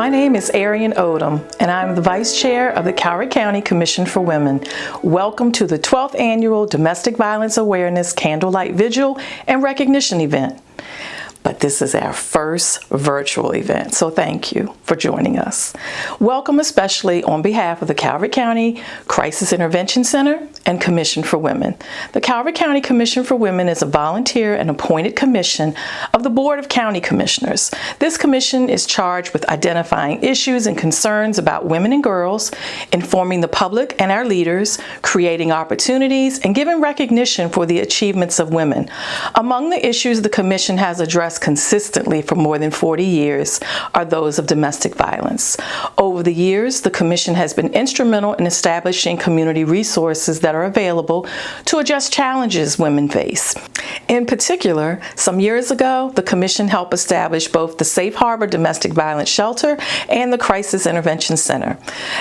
My name is Ariane Odom, and I'm the Vice Chair of the Coward County Commission for Women. Welcome to the 12th Annual Domestic Violence Awareness Candlelight Vigil and Recognition event. But this is our first virtual event, so thank you for joining us. Welcome especially on behalf of the Calvert County Crisis Intervention Center and Commission for Women. The Calvert County Commission for Women is a volunteer and appointed commission of the Board of County Commissioners. This commission is charged with identifying issues and concerns about women and girls, informing the public and our leaders, creating opportunities, and giving recognition for the achievements of women. Among the issues the commission has addressed consistently for more than 40 years are those of domestic violence. Over the years, the Commission has been instrumental in establishing community resources that are available to address challenges women face. In particular, some years ago, the Commission helped establish both the Safe Harbor Domestic Violence Shelter and the Crisis Intervention Center.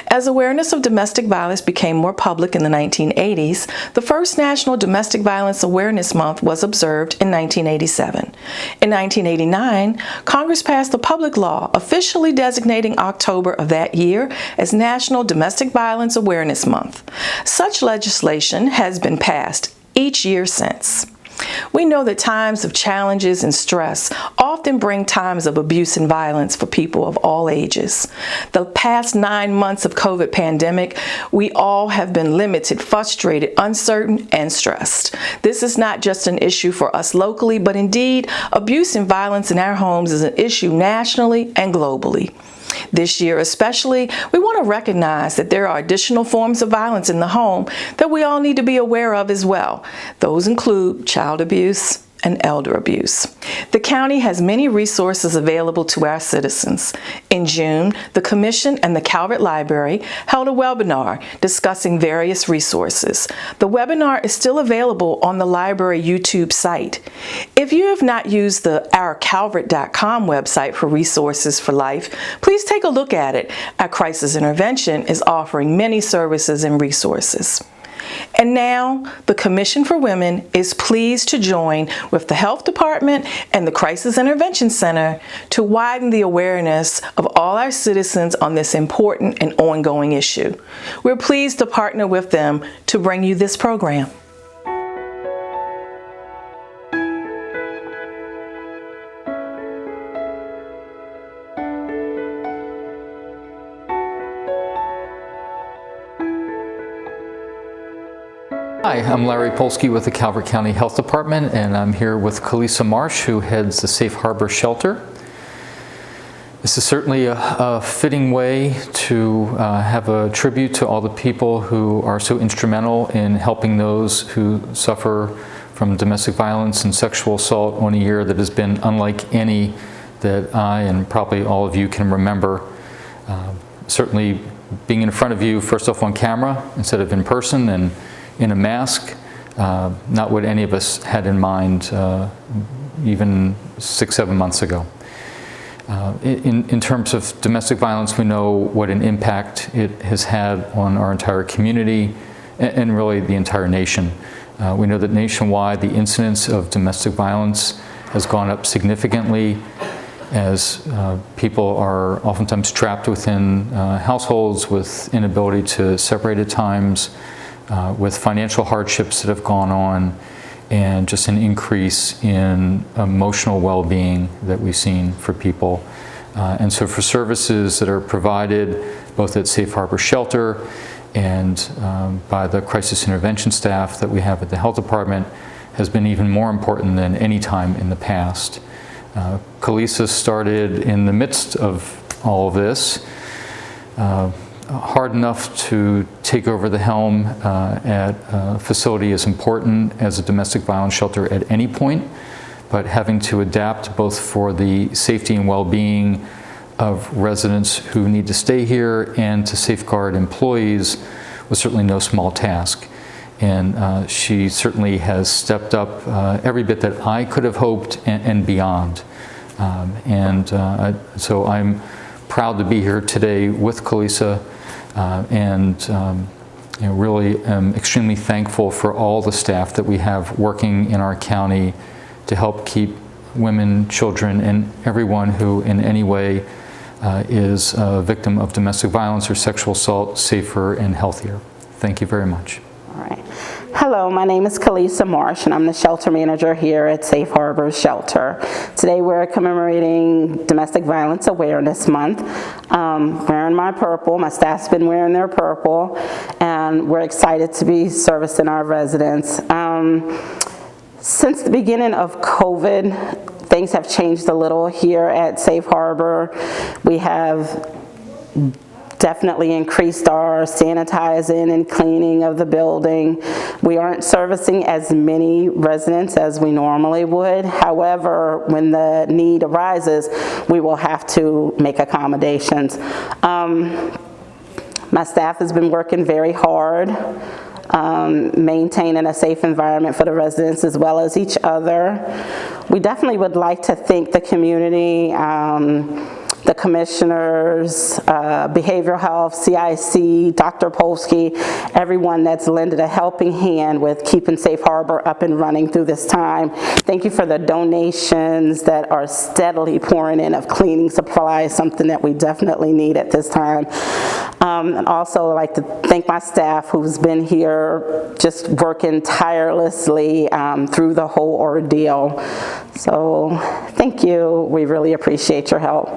As awareness of domestic violence became more public in the 1980s, the first National Domestic Violence Awareness Month was observed in 1987. In 1989, Congress passed a public law officially designating October of that year as National Domestic Violence Awareness Month. Such legislation has been passed each year since. We know that times of challenges and stress often bring times of abuse and violence for people of all ages. The past 9 months of COVID pandemic, we all have been limited, frustrated, uncertain, and stressed. This is not just an issue for us locally, but indeed, abuse and violence in our homes is an issue nationally and globally. This year especially, we want to recognize that there are additional forms of violence in the home that we all need to be aware of as well. Those include child abuse and elder abuse. The county has many resources available to our citizens. In June, the Commission and the Calvert Library held a webinar discussing various resources. The webinar is still available on the library YouTube site. If you have not used the ourcalvert.com website for resources for life, please take a look at it. Our Crisis Intervention is offering many services and resources. And now, the Commission for Women is pleased to join with the Health Department and the Crisis Intervention Center to widen the awareness of all our citizens on this important and ongoing issue. We're pleased to partner with them to bring you this program. Hi, I'm Larry Polsky with the Calvert County Health Department, and I'm here with Kathryn Marsh, who heads the Safe Harbor Shelter. This is certainly a fitting way to have a tribute to all the people who are so instrumental in helping those who suffer from domestic violence and sexual assault on a year that has been unlike any that I and probably all of you can remember. Certainly being in front of you, first off on camera instead of in person and in a mask, not what any of us had in mind even 6-7 months ago. In terms of domestic violence, we know what an impact it has had on our entire community and really the entire nation. We know that nationwide the incidence of domestic violence has gone up significantly as people are oftentimes trapped within households with inability to separate at times, with financial hardships that have gone on, and just an increase in emotional well-being that we've seen for people. And so for services that are provided both at Safe Harbor Shelter and by the crisis intervention staff that we have at the Health Department has been even more important than any time in the past. Kalisa started in the midst of all of this, hard enough to take over the helm at a facility as important as a domestic violence shelter at any point, but having to adapt both for the safety and well-being of residents who need to stay here and to safeguard employees was certainly no small task. And she certainly has stepped up every bit that I could have hoped and beyond. So I'm proud to be here today with Kalisa. Really am extremely thankful for all the staff that we have working in our county to help keep women, children, and everyone who in any way is a victim of domestic violence or sexual assault safer and healthier. Thank you very much. All right. Hello, my name is Kathryn Marsh, and I'm the shelter manager here at Safe Harbor Shelter. Today we're commemorating Domestic Violence Awareness Month. Wearing my purple, my staff's been wearing their purple, and we're excited to be servicing our residents. Since the beginning of COVID, things have changed a little here at Safe Harbor. We have definitely increased our sanitizing and cleaning of the building. We aren't servicing as many residents as we normally would. However, when the need arises, we will have to make accommodations. My staff has been working very hard, maintaining a safe environment for the residents as well as each other. We definitely would like to thank the community, the commissioners, behavioral health, CIC, Dr. Polsky, everyone that's lended a helping hand with keeping Safe Harbor up and running through this time. Thank you for the donations that are steadily pouring in of cleaning supplies, something that we definitely need at this time. And also I'd like to thank my staff who's been here just working tirelessly through the whole ordeal. So thank you. We really appreciate your help.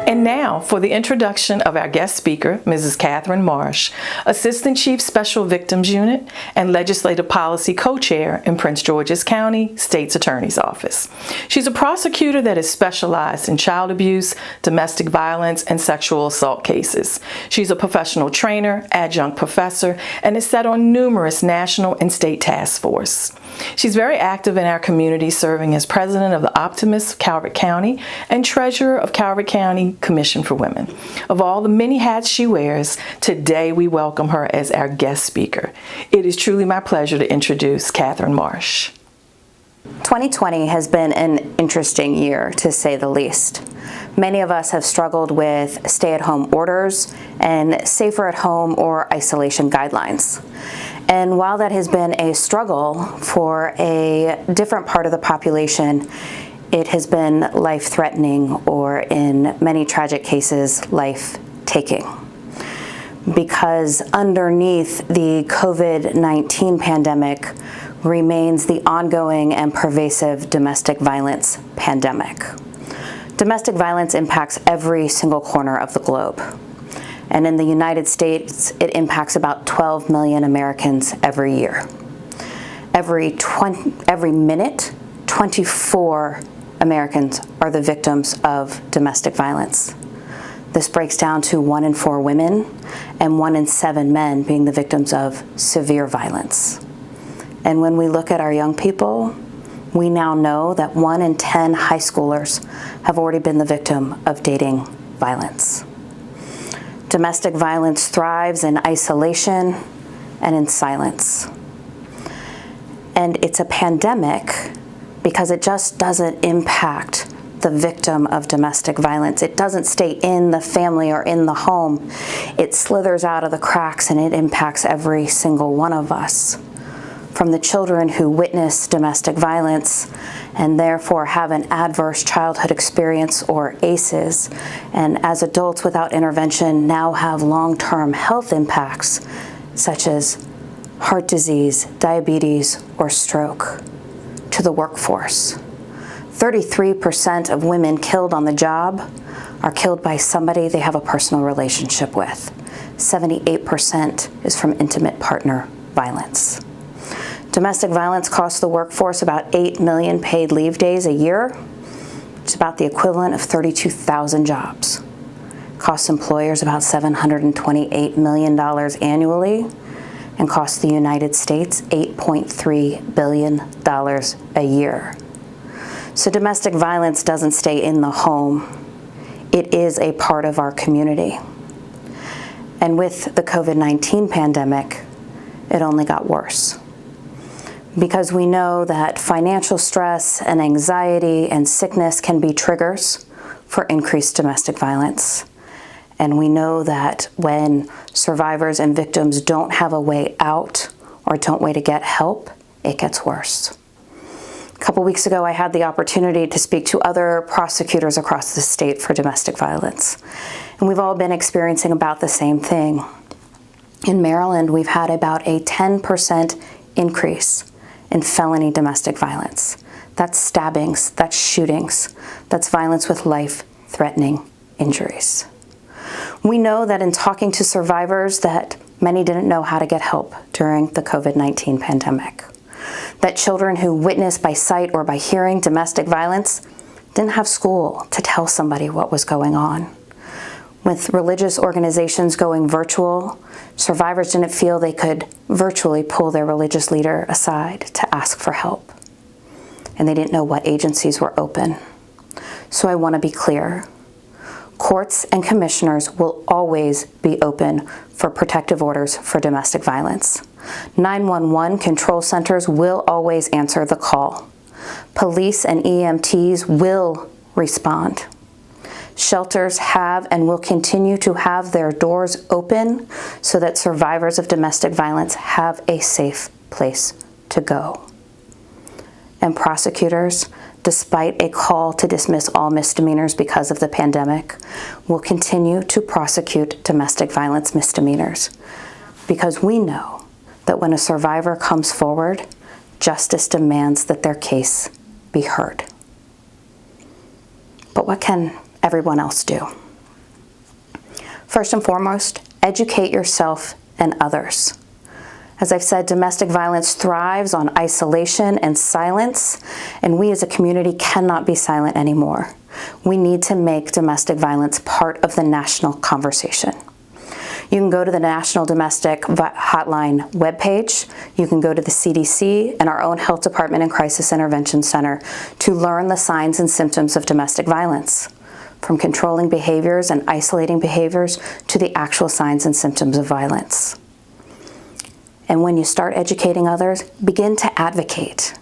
And now for the introduction of our guest speaker, Mrs. Kathryn Marsh, Assistant Chief Special Victims Unit and Legislative Policy Co-Chair in Prince George's County State's Attorney's Office. She's a prosecutor that is specialized in child abuse, domestic violence, and sexual assault cases. She's a professional trainer, adjunct professor, and is set on numerous national and state task force. She's very active in our community, serving as president of the Optimist of Calvert County and treasurer of Calvert County Commission for Women. Of all the many hats she wears, today we welcome her as our guest speaker. It is truly my pleasure to introduce Kathryn Marsh. 2020 has been an interesting year, to say the least. Many of us have struggled with stay-at-home orders and safer at home or isolation guidelines. And while that has been a struggle for a different part of the population, it has been life-threatening or, in many tragic cases, life-taking. Because underneath the COVID-19 pandemic remains the ongoing and pervasive domestic violence pandemic. Domestic violence impacts every single corner of the globe. And in the United States, it impacts about 12 million Americans every year. Every minute, 24 Americans are the victims of domestic violence. This breaks down to 1 in 4 women and 1 in 7 men being the victims of severe violence. And when we look at our young people, we now know that 1 in 10 high schoolers have already been the victim of dating violence. Domestic violence thrives in isolation and in silence. And it's a pandemic because it just doesn't impact the victim of domestic violence. It doesn't stay in the family or in the home. It slithers out of the cracks and it impacts every single one of us. From the children who witness domestic violence and therefore have an adverse childhood experience or ACEs, and as adults without intervention now have long-term health impacts such as heart disease, diabetes, or stroke, to the workforce. 33% of women killed on the job are killed by somebody they have a personal relationship with. 78% is from intimate partner violence. Domestic violence costs the workforce about 8 million paid leave days a year. It's about the equivalent of 32,000 jobs. Costs employers about $728 million annually, and costs the United States $8.3 billion a year. So domestic violence doesn't stay in the home. It is a part of our community. And with the COVID-19 pandemic, it only got worse. Because we know that financial stress and anxiety and sickness can be triggers for increased domestic violence. And we know that when survivors and victims don't have a way out or don't way to get help, it gets worse. A couple weeks ago, I had the opportunity to speak to other prosecutors across the state for domestic violence. And we've all been experiencing about the same thing. In Maryland, we've had about a 10% increase in felony domestic violence. That's stabbings, that's shootings, that's violence with life-threatening injuries. We know that in talking to survivors that many didn't know how to get help during the COVID-19 pandemic. That children who witnessed by sight or by hearing domestic violence didn't have school to tell somebody what was going on. With religious organizations going virtual, survivors didn't feel they could virtually pull their religious leader aside to ask for help. And they didn't know what agencies were open. So I want to be clear. Courts and commissioners will always be open for protective orders for domestic violence. 911 control centers will always answer the call. Police and EMTs will respond. Shelters have and will continue to have their doors open so that survivors of domestic violence have a safe place to go. And prosecutors, despite a call to dismiss all misdemeanors because of the pandemic, will continue to prosecute domestic violence misdemeanors because we know that when a survivor comes forward, justice demands that their case be heard. But what can everyone else do? First and foremost, educate yourself and others. As I've said, domestic violence thrives on isolation and silence, and we as a community cannot be silent anymore. We need to make domestic violence part of the national conversation. You can go to the National Domestic Hotline webpage. You can go to the CDC and our own Health Department and Crisis Intervention Center to learn the signs and symptoms of domestic violence, from controlling behaviors and isolating behaviors to the actual signs and symptoms of violence. And when you start educating others, begin to advocate.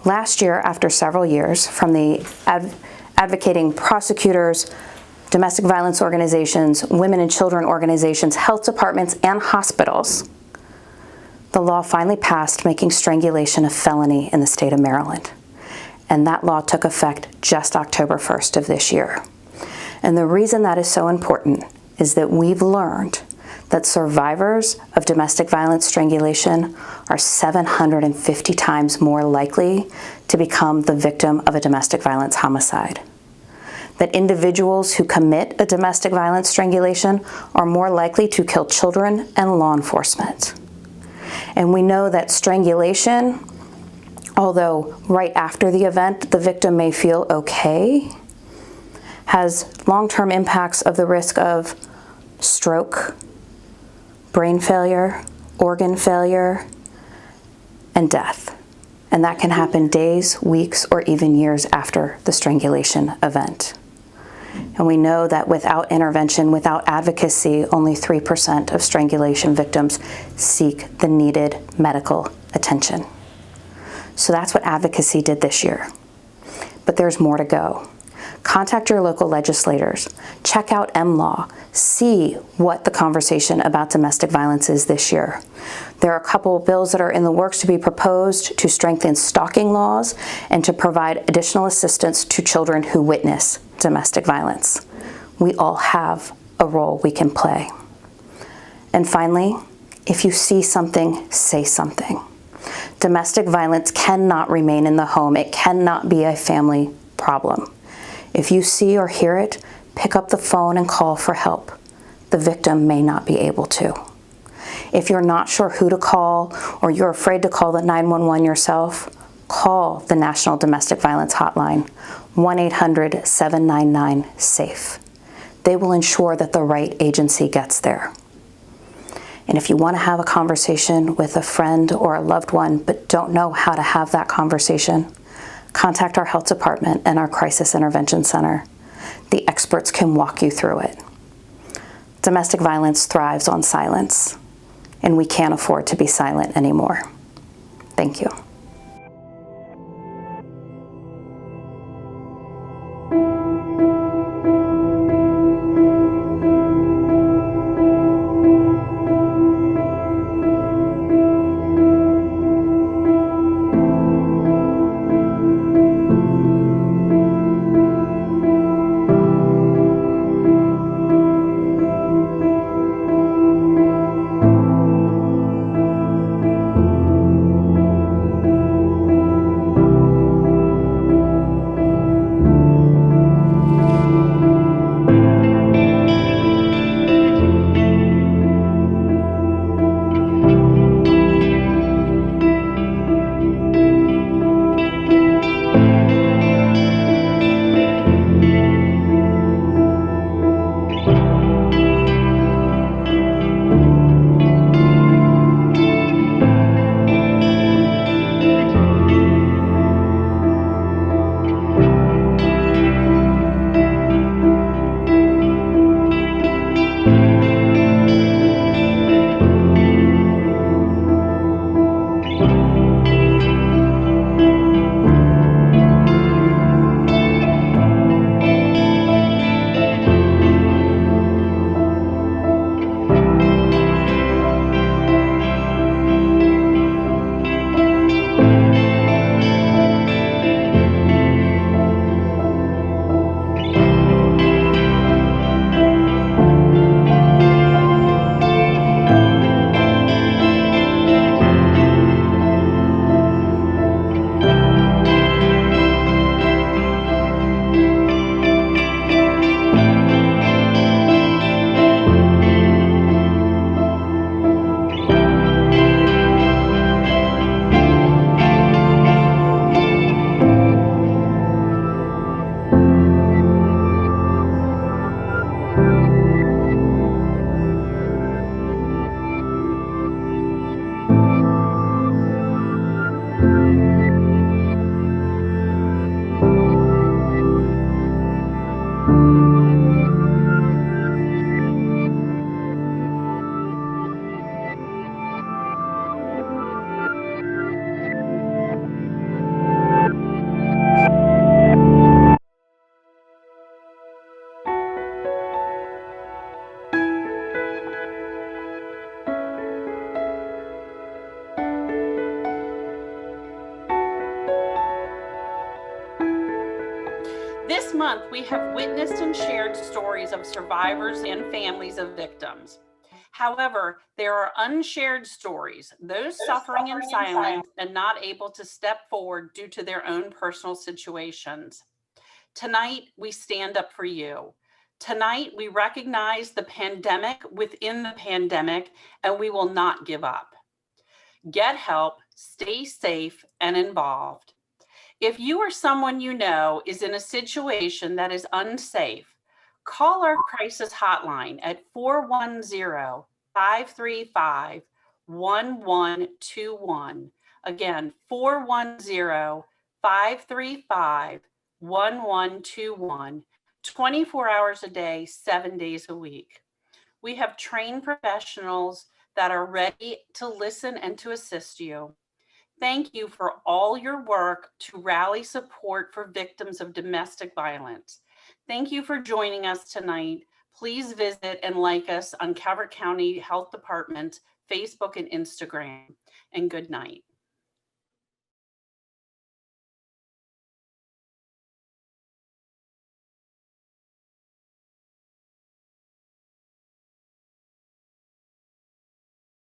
Last year, after several years, from the advocating prosecutors, domestic violence organizations, women and children organizations, health departments, and hospitals, the law finally passed making strangulation a felony in the state of Maryland. And that law took effect just October 1st of this year. And the reason that is so important is that we've learned that survivors of domestic violence strangulation are 750 times more likely to become the victim of a domestic violence homicide. That individuals who commit a domestic violence strangulation are more likely to kill children and law enforcement. And we know that strangulation, although right after the event the victim may feel okay, has long-term impacts of the risk of stroke, brain failure, organ failure, and death. And that can happen days, weeks, or even years after the strangulation event. And we know that without intervention, without advocacy, only 3% of strangulation victims seek the needed medical attention. So that's what advocacy did this year. But there's more to go. Contact your local legislators. Check out MLaw. See what the conversation about domestic violence is this year. There are a couple of bills that are in the works to be proposed to strengthen stalking laws and to provide additional assistance to children who witness domestic violence. We all have a role we can play. And finally, if you see something, say something. Domestic violence cannot remain in the home. It cannot be a family problem. If you see or hear it, pick up the phone and call for help. The victim may not be able to. If you're not sure who to call or you're afraid to call the 911 yourself, call the National Domestic Violence Hotline, 1-800-799-SAFE. They will ensure that the right agency gets there. And if you want to have a conversation with a friend or a loved one but don't know how to have that conversation, contact our health department and our crisis intervention center. The experts can walk you through it. Domestic violence thrives on silence, and we can't afford to be silent anymore. Thank you. month, we have witnessed and shared stories of survivors and families of victims. However, there are unshared stories, those suffering in silence and not able to step forward due to their own personal situations. Tonight, we stand up for you. Tonight, we recognize the pandemic within the pandemic, and we will not give up. Get help, stay safe, and involved. If you or someone you know is in a situation that is unsafe, call our crisis hotline at 410-535-1121. Again, 410-535-1121, 24 hours a day, 7 days a week. We have trained professionals that are ready to listen and to assist you. Thank you for all your work to rally support for victims of domestic violence. Thank you for joining us tonight. Please visit and like us on Calvert County Health Department, Facebook and Instagram. And good night.